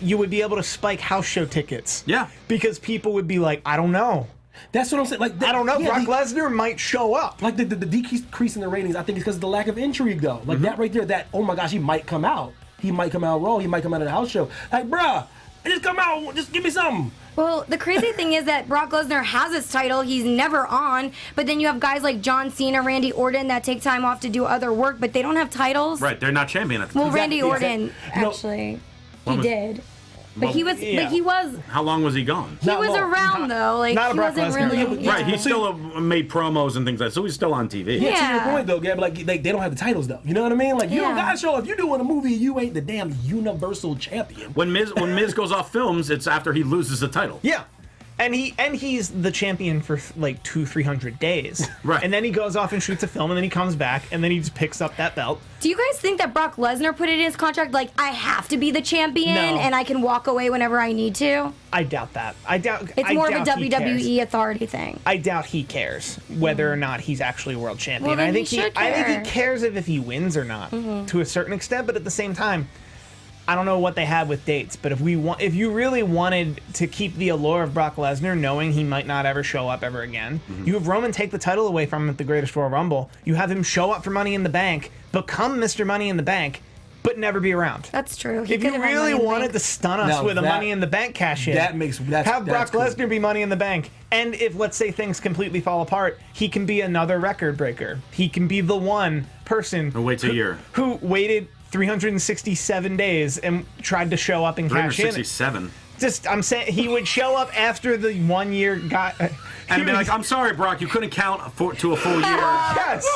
you would be able to spike house show tickets. Yeah. Because people would be like, I don't know. That's what I'm saying. Like, I don't know. yeah, Brock Lesnar might show up. Like the decrease in the ratings, I think it's because of the lack of intrigue, though. Like that right there, that, oh my gosh, he might come out. He might come out Raw. He might come out of the house show. Like, bruh, just come out. Just give me something. Well, the crazy thing is that Brock Lesnar has his title. He's never on. But then you have guys like John Cena, Randy Orton that take time off to do other work, but they don't have titles. Right, they're not champion at the Well, time. Randy Exactly. Orton, No. actually, When he was- did. But he was, yeah. but he was, How long was he gone? he Not was long. around though. Like not a he Brock wasn't Lesnar. really. Right, he still made promos and things like that, so he's still on TV. Yeah, to Yeah. your point, though, Gab, like, they don't have the titles, though. You know what I mean? Like, you don't Yeah. got to show, if you're doing a movie, you ain't the damn Universal Champion. When Miz goes off films, it's after he loses the title. Yeah. And he's the champion for like 200-300 days. Right. And then he goes off and shoots a film, and then he comes back, and then he just picks up that belt. Do you guys think that Brock Lesnar put it in his contract, like I have to be the champion No. and I can walk away whenever I need to? I doubt that. It's more of a he cares. WWE authority thing. I doubt he cares whether or not he's actually world champion. Well, then I think he should I think care. he cares if he wins or not to a certain extent, but at the same time, I don't know what they had with dates, but if you really wanted to keep the allure of Brock Lesnar, knowing he might not ever show up ever again, you have Roman take the title away from him at the Greatest Royal Rumble. You have him show up for Money in the Bank, become Mr. Money in the Bank, but never be around. That's true. He If you could've had really Money in the wanted Bank. to stun us Now with a that- Money in the Bank cash in, have Brock that's cool. Lesnar be Money in the Bank. And if, let's say, things completely fall apart, he can be another record breaker. He can be the one person Or waits a year. who waited 367 days and tried to show up and cash in. 367. I'm saying he would show up after the 1 year got. And be like, I'm sorry, Brock, you couldn't count to a full year. Yes.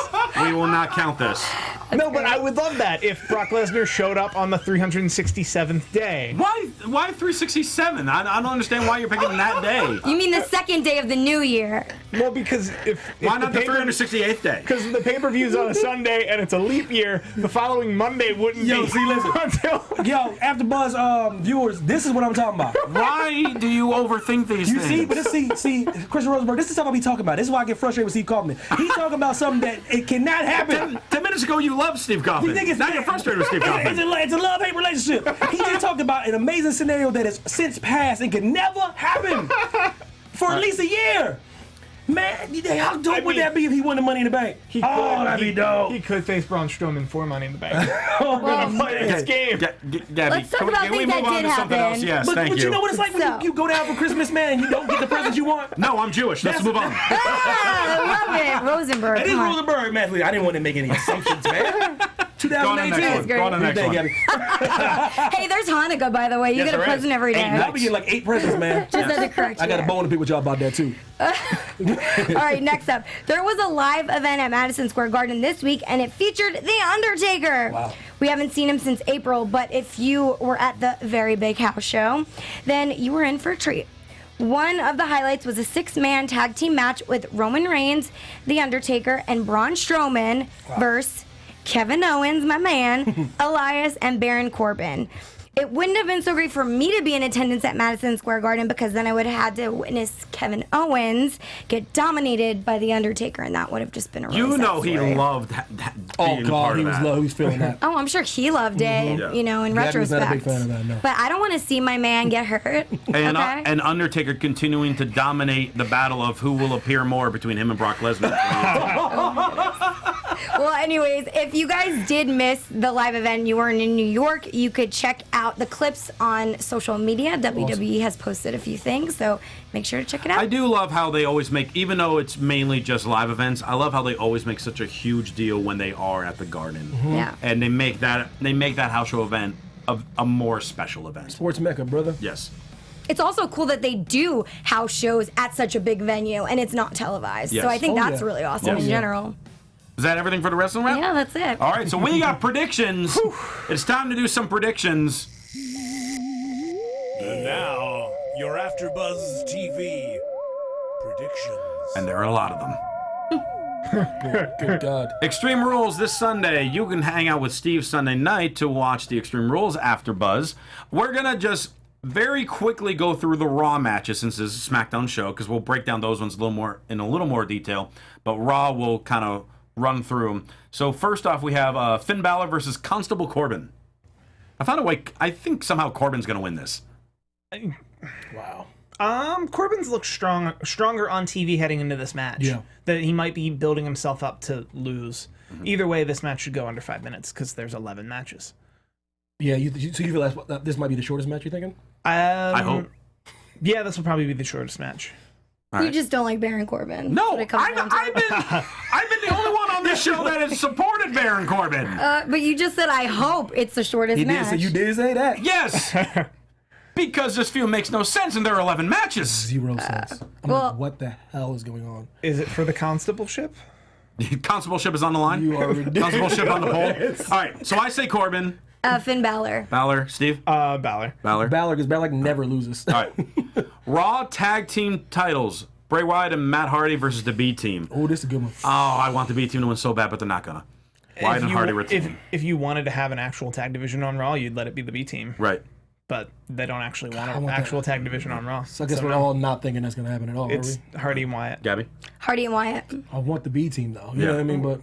We will not count this. No, but I would love that if Brock Lesnar showed up on the 367th day. Why 367? I don't understand why you're picking that day. You mean the second day of the new year? Well, because if Why not the 368th day? Because the pay-per-view's on a Sunday and it's a leap year, the following Monday wouldn't Yo, be see, listen. until. Yo, AfterBuzz viewers, this is what I'm talking about. Why do you overthink these You things? see, but see, Christian Rosenberg, this is stuff I be talking about. This is why I get frustrated with Steve Kaufmann. He's talking about something that it cannot happen. 10 minutes ago, you loved Steve Kaufman. You think it's Now you're frustrated with Steve Kaufman. It's a love-hate relationship. He just talked about an amazing scenario that has since passed and could never happen for at least a year. Man, how dope would that be if he won the Money in the Bank? That'd be dope. He could face Braun Strowman for Money in the Bank. Well, Play this game. Gabby, Let's talk about can we things move that on did to something happen. else? Yes, But thank you know what it's like when So- you go down for Christmas, man, and you don't get the present you want? No, I'm Jewish. Let's move on. Ah, I love it. Rosenberg. It is come on. Rosenberg, man. I didn't want to make any assumptions, man. Go on to the 2018. next one. Go on to the next Good one. day, Gabby. Hey, there's Hanukkah, by the way. You Yes, get a there present is. every day. I'll be getting like 8 presents, man. Just had to correct you I got a there. bone to pick with y'all about that, too. All right, next up. There was a live event at Madison Square Garden this week, and it featured The Undertaker. Wow. We haven't seen him since April, but if you were at the very big house show, then you were in for a treat. One of the highlights was a 6-man tag team match with Roman Reigns, The Undertaker, and Braun Strowman versus Kevin Owens, my man, Elias, and Baron Corbin. It wouldn't have been so great for me to be in attendance at Madison Square Garden because then I would have had to witness Kevin Owens get dominated by The Undertaker, and that would have just been a really You sad know he story. loved Oh, being God, part he of was that. low. He was feeling that. Oh, I'm sure he loved it, Yeah. you know, in Gabby's not retrospect. a big fan of that, no. But I don't want to see my man get hurt. And, okay? and Undertaker continuing to dominate the battle of who will appear more between him and Brock Lesnar. Well, anyways, if you guys did miss the live event and you weren't in New York, you could check out the clips on social media. WWE has posted a few things, so make sure to check it out. I do love how they always make, even though it's mainly just live events, I love how they always make such a huge deal when they are at the Garden. Yeah. And they make that house show event a more special event. Sports Mecca, brother. Yes. It's also cool that they do house shows at such a big venue and it's not televised. Yes. So I think Oh, that's yeah. really awesome Yes. in general. Is that everything for the wrestling wrap? Yeah, that's it. All right, so we got predictions. It's time to do some predictions. And now, your AfterBuzz TV predictions. And there are a lot of them. Good God. Extreme Rules this Sunday. You can hang out with Steve Sunday night to watch the Extreme Rules AfterBuzz. We're going to just very quickly go through the Raw matches since this is a SmackDown show, because we'll break down those ones a little more detail. But Raw will kind of run through them. So first off, we have Finn Balor versus Constable Corbin. I found a way. I think somehow Corbin's going to win this. Wow. Corbin's looked stronger on TV heading into this match. Yeah. That he might be building himself up to lose. Either way, this match should go under 5 minutes because there's 11 matches. Yeah, so you feel that this might be the shortest match, you're thinking? I hope. Yeah, this will probably be the shortest match. You just don't like Baron Corbin. No, I've been the only one on this show that has supported Baron Corbin. but you just said, I hope it's the shortest match. You did say that. Yes, because this feud makes no sense, and there are 11 matches. 0 sense. What the hell is going on? Is it for the constableship? Constableship is on the line. You already did. Constableship on the pole. All right, so I say Corbin. Finn Balor. Balor, Steve? Balor. Balor, because Balor never loses. All right. Raw tag team titles. Bray Wyatt and Matt Hardy versus the B team. Oh, this is a good one. Oh, I want the B team to win so bad, but they're not gonna. Wyatt and Hardy retain. If you wanted to have an actual tag division on Raw, you'd let it be the B team. Right. But they don't actually want an actual tag division on Raw. So I guess we're all not thinking that's going to happen at all, It's are we? Hardy and Wyatt. Gabby? Hardy and Wyatt. I want the B team, though. You know what I mean? But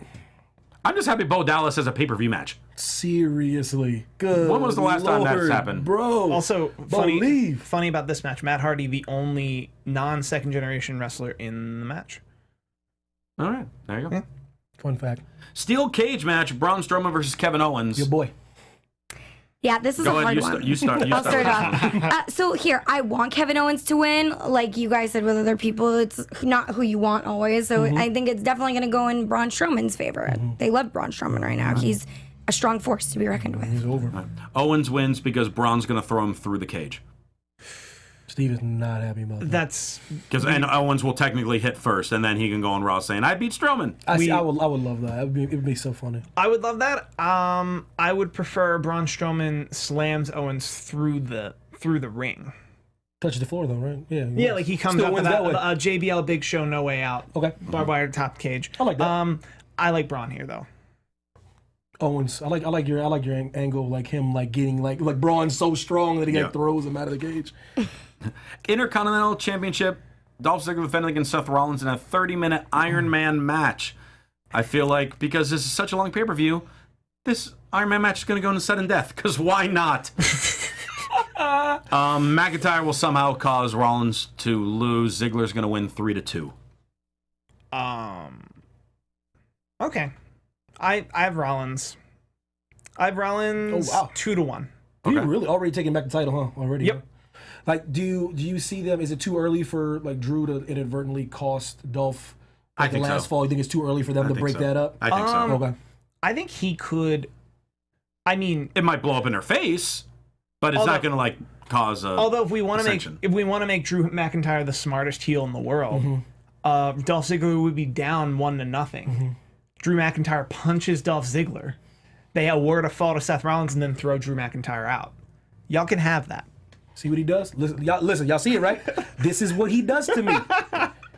I'm just happy Bo Dallas has a pay-per-view match. seriously. Good When was the last time that's Lord, happened? Bro. Also, Believe. funny about this match, Matt Hardy, the only non-second generation wrestler in the match. All right, there you go. Yeah. Fun fact. Steel cage match, Braun Strowman versus Kevin Owens. Your boy. Yeah, this is Go a ahead, hard one. you start. I'll start off. So here, I want Kevin Owens to win. Like you guys said with other people, it's not who you want always. So I think it's definitely going to go in Braun Strowman's favor. They love Braun Strowman right now. He's a strong force to be reckoned with. It's over. Owens wins because Braun's going to throw him through the cage. Steve is not happy about that. That's And Owens will technically hit first, and then he can go on Raw saying, "I beat Strowman." I would love that. It'd be so funny. I would love that. I would prefer Braun Strowman slams Owens through the ring. Touches the floor though, right? Yeah. Yeah, like he comes Still up with wins that way. JBL Big Show No Way Out. Okay. Barbed wire top cage. I like that. I like Braun here though. Owens, I like your angle, like him like getting like Braun's so strong that he like throws him out of the cage. Intercontinental Championship, Dolph Ziggler defending against Seth Rollins in a 30-minute Iron Man match. I feel like because this is such a long pay-per-view, this Iron Man match is going to go into sudden death, because why not? McIntyre will somehow cause Rollins to lose. Ziggler's going to win 3-2. Okay. I have Rollins. I have Rollins 2-1. You really already taking back the title, huh? Already. Yep. Huh? Like, do you see them? Is it too early for like Drew to inadvertently cost Dolph? I think last so. fall. You think it's too early for them to break that up? I think so. Okay. I think he could. I mean, It might blow up in her face, but it's not going to like cause a. although if we want to dissension. make Drew McIntyre the smartest heel in the world, Dolph Ziggler would be down 1-0. Drew McIntyre punches Dolph Ziggler. They award a fall to Seth Rollins and then throw Drew McIntyre out. Y'all can have that. See what he does? Listen, y'all see it, right? This is what he does to me.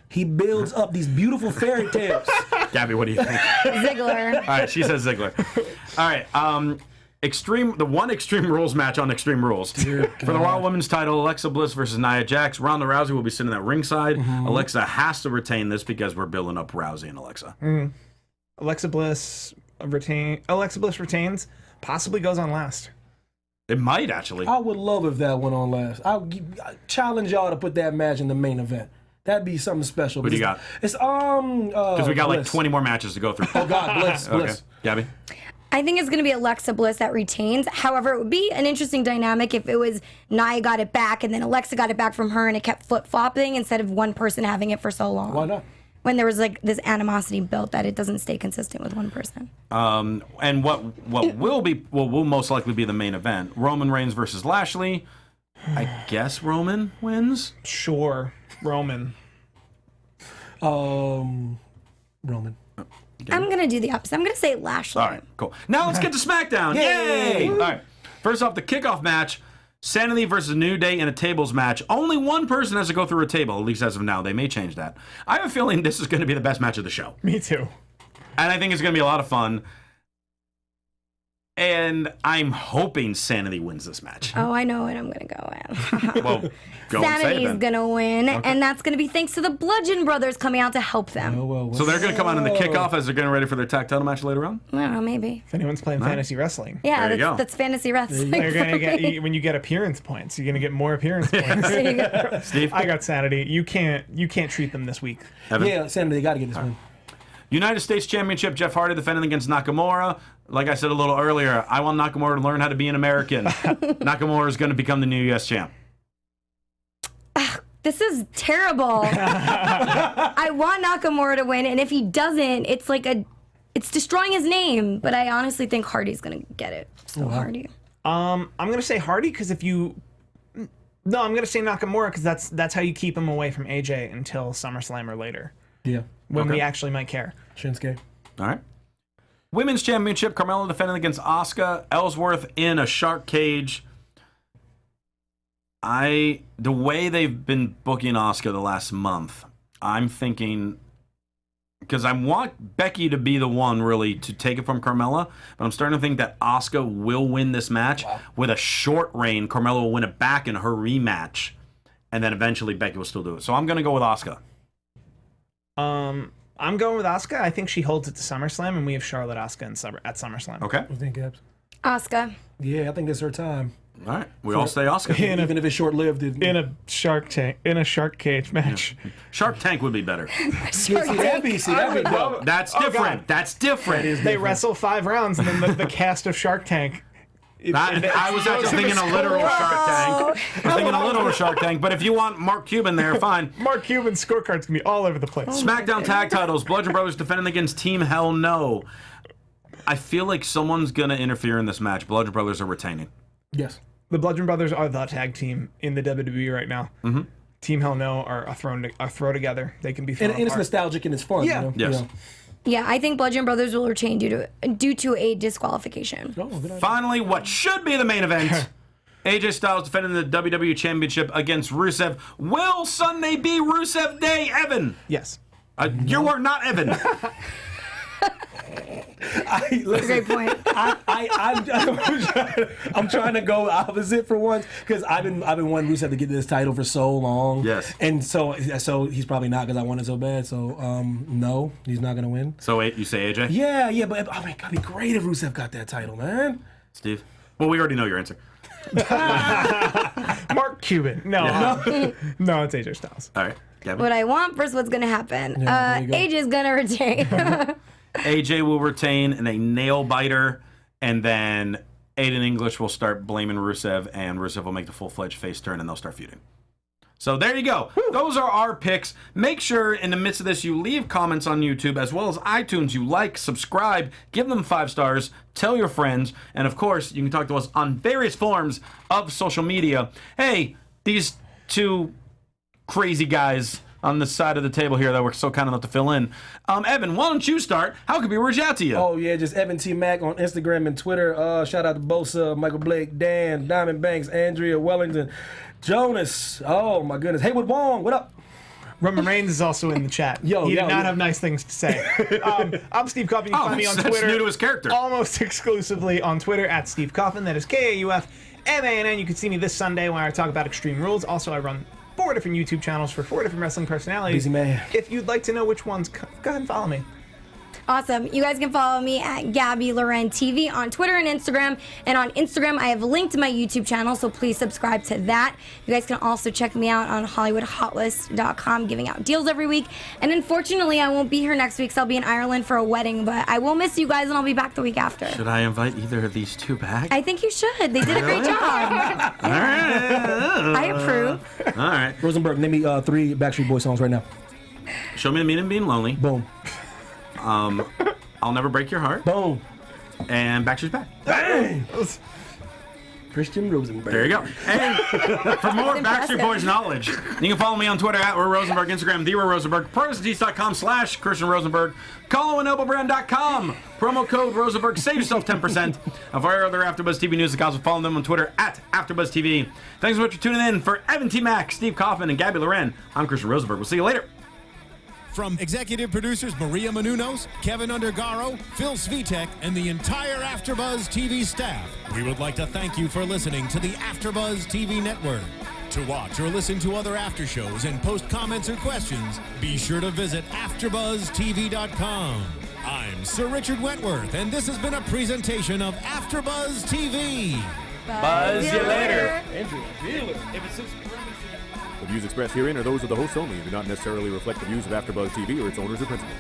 He builds up these beautiful fairy tales. Gabby, what do you think? Ziggler. All right, she says Ziggler. All right, the one Extreme Rules match on Extreme Rules. For the Raw Women's title, Alexa Bliss versus Nia Jax. Ronda Rousey will be sitting at ringside. Alexa has to retain this because we're building up Rousey and Alexa. Alexa Bliss retains, possibly goes on last. It might, actually. I would love if that went on last. I challenge y'all to put that match in the main event. That'd be something special. What do you got? It's Because we got like Bliss. 20 more matches to go through. Oh God, Bliss. Okay. Bliss. Gabby? I think it's going to be Alexa Bliss that retains. However, it would be an interesting dynamic if it was Nia got it back and then Alexa got it back from her and it kept flip-flopping instead of one person having it for so long. Why not? When there was like this animosity built that it doesn't stay consistent with one person. And what will most likely be the main event? Roman Reigns versus Lashley. I guess Roman wins. Sure, Roman. Roman. I'm going to do the opposite. I'm going to say Lashley. All right, cool. Now let's get to SmackDown. Yay! All right. First off, the kickoff match. Sanity versus New Day in a tables match. Only one person has to go through a table, at least as of now. They may change that. I have a feeling this is going to be the best match of the show. Me too. And I think it's going to be a lot of fun. And I'm hoping Sanity wins this match. Oh, I know what I'm going to go with. Well, go and say Sanity's it then. going to win, and that's going to be thanks to the Bludgeon brothers coming out to help them. So they're going to come out in the kickoff as they're getting ready for their tag title match later on? I don't know, maybe. If anyone's playing fantasy wrestling. Yeah, There you go. that's fantasy wrestling. You're gonna for get me. when you get appearance points, you're gonna get more appearance points. There you go. Steve? I got Sanity. You can't treat them this week. Evan? Yeah, Sanity, they got to get this win. United States Championship, Jeff Hardy defending against Nakamura. Like I said a little earlier, I want Nakamura to learn how to be an American. Nakamura is going to become the new U.S. champ. This is terrible. I want Nakamura to win, and if he doesn't, it's destroying his name. But I honestly think Hardy's gonna get it. So Hardy. I'm gonna say Hardy because I'm gonna say Nakamura because that's how you keep him away from AJ until SummerSlam or later Yeah. when we actually might care. Shinsuke. All right. Women's Championship, Carmella defending against Asuka. Ellsworth in a shark cage. The way they've been booking Asuka the last month, I'm thinking, because I want Becky to be the one really to take it from Carmella, but I'm starting to think that Asuka will win this match with a short reign. Carmella will win it back in her rematch, and then eventually Becky will still do it. So I'm going to go with Asuka. I'm going with Asuka. I think she holds it to SummerSlam, and we have Charlotte Asuka at SummerSlam. Okay. What do you think, Gabs? Asuka. Yeah, I think this is her time. All right. We all say Asuka. Even if it's short-lived. In a shark cage match. Shark Tank would be better. That'd be dope. That's different. That's different. They wrestle 5 rounds, and then the cast of Shark Tank. I was actually thinking a literal Shark Tank. I was thinking a literal Shark Tank, but if you want Mark Cuban there, fine. Mark Cuban's scorecards can be all over the place. SmackDown tag titles, Bludgeon Brothers defending against Team Hell No. I feel like someone's going to interfere in this match. Bludgeon Brothers are retaining. Yes. The Bludgeon Brothers are the tag team in the WWE right now. Mm-hmm. Team Hell No are a throw together. They can be thrown And it's apart. nostalgic and it's fun. Yeah. You know? Yes. Yeah, I think Bludgeon Brothers will retain due to a disqualification. Oh, good idea. Finally, what should be the main event. AJ Styles defending the WWE Championship against Rusev. Will Sunday be Rusev Day, Evan? Yes. You are not Evan. Great point. I'm trying to go opposite for once because I've been wanting Rusev to get this title for so long. Yes. And so he's probably not because I want it so bad. So no, he's not gonna win. So wait, you say AJ? Yeah, but I mean, it'd be great if Rusev got that title, man. Steve? Well, we already know your answer. Mark Cuban. No, it's AJ Styles. All right. Gabby? What I want versus what's gonna happen. Yeah, there you go. AJ's gonna retain. AJ will retain in a nail biter, and then Aiden English will start blaming Rusev, and Rusev will make the full-fledged face turn, and they'll start feuding. So there you go. Woo. Those are our picks. Make sure in the midst of this you leave comments on YouTube as well as iTunes. You like, subscribe, give them 5 stars, tell your friends, and of course you can talk to us on various forms of social media. Hey, these two crazy guys on the side of the table here that were so kind enough to fill in. Evan, why don't you start? How can we reach out to you? Oh, yeah, just Evan T. Mack on Instagram and Twitter. Shout out to Bosa, Michael Blake, Dan, Diamond Banks, Andrea Wellington, Jonas. Oh, my goodness. Haywood Wong, what up? Roman Reigns is also in the chat. He did not have nice things to say. I'm Steve Kaufmann. You can find me on that's Twitter. new to his character. Almost exclusively on Twitter at Steve Kaufmann. That is KAUFMANN. You can see me this Sunday when I talk about Extreme Rules. Also, I run 4 different YouTube channels for 4 different wrestling personalities. Busy man. If you'd like to know which ones, go ahead and follow me. Awesome. You guys can follow me at Gabby Loren TV on Twitter and Instagram. And on Instagram, I have linked my YouTube channel, so please subscribe to that. You guys can also check me out on HollywoodHotlist.com, giving out deals every week. And unfortunately, I won't be here next week, so I'll be in Ireland for a wedding. But I will miss you guys, and I'll be back the week after. Should I invite either of these two back? I think you should. They did a great job. All right. I approve. All right. Rosenberg, name me 3 Backstreet Boys songs right now. Show me the meaning of being lonely. Boom. I'll Never Break Your Heart. Boom. And Backstreet's Back. Bang! Christian Rosenberg. There you go. And for more Backstreet Boys knowledge, you can follow me on Twitter at Rosenberg, Instagram, Rosenberg, ProWrestlingTees.com/Christian Rosenberg, ColoAndNobleBrand.com, promo code Rosenberg, save yourself 10%. And for our other AfterBuzz TV news accounts, follow them on Twitter at AfterBuzz TV. Thanks so much for tuning in. For Evan T. Mack, Steve Kaufmann, and Gabby Loren, I'm Christian Rosenberg. We'll see you later. From executive producers Maria Menounos, Kevin Undergaro, Phil Svitek, and the entire AfterBuzz TV staff, we would like to thank you for listening to the AfterBuzz TV network. To watch or listen to other after shows and post comments or questions, be sure to visit AfterBuzzTV.com. I'm Sir Richard Wentworth, and this has been a presentation of AfterBuzz TV. Buzz you later. Andrew, dealer. The views expressed herein are those of the hosts only and do not necessarily reflect the views of AfterBuzz TV or its owners or principals.